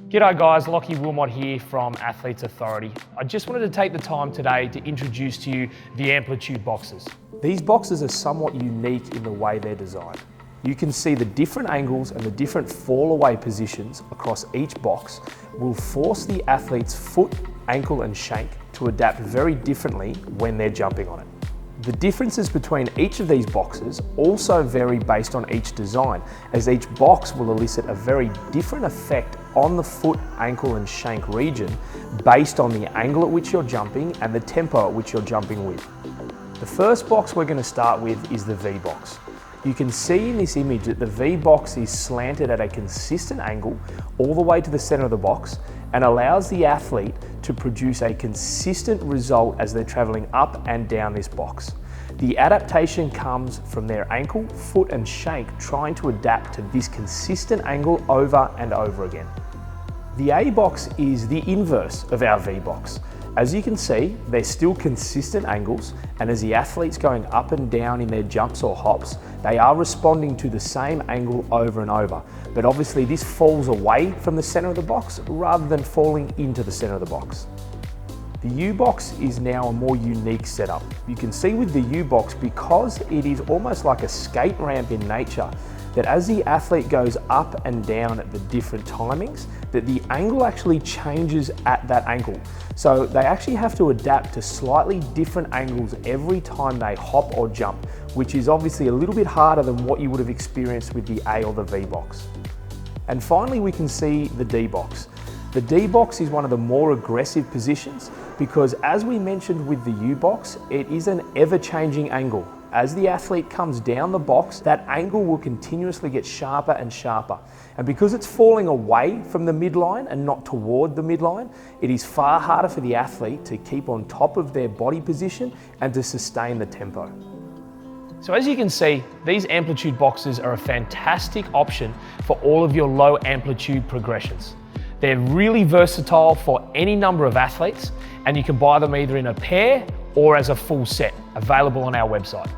G'day guys, Lockie Wilmot here from Athletes Authority. I just wanted to take the time today to introduce to you the Amplitude Boxes. These boxes are somewhat unique in the way they're designed. You can see the different angles and the different fall away positions across each box will force the athlete's foot, ankle and shank to adapt very differently when they're jumping on it. The differences between each of these boxes also vary based on each design, as each box will elicit a very different effect on the foot, ankle and shank region based on the angle at which you're jumping and the tempo at which you're jumping with. The first box we're going to start with is the V box. You can see in this image that the V box is slanted at a consistent angle all the way to the center of the box and allows the athlete to produce a consistent result as they're traveling up and down this box. The adaptation comes from their ankle, foot and shank trying to adapt to this consistent angle over and over again. The A box is the inverse of our V box. As you can see, they're still consistent angles, and as the athlete's going up and down in their jumps or hops, they are responding to the same angle over and over. But obviously this falls away from the center of the box rather than falling into the center of the box. The U box is now a more unique setup. You can see with the U box, because it is almost like a skate ramp in nature, that as the athlete goes up and down at the different timings, that the angle actually changes at that ankle. So they actually have to adapt to slightly different angles every time they hop or jump, which is obviously a little bit harder than what you would have experienced with the A or the V box. And finally, we can see the D box. The D box is one of the more aggressive positions because, as we mentioned with the U box, it is an ever-changing angle. As the athlete comes down the box, that angle will continuously get sharper and sharper. And because it's falling away from the midline and not toward the midline, it is far harder for the athlete to keep on top of their body position and to sustain the tempo. So as you can see, these Amplitude boxes are a fantastic option for all of your low amplitude progressions. They're really versatile for any number of athletes, and you can buy them either in a pair or as a full set, available on our website.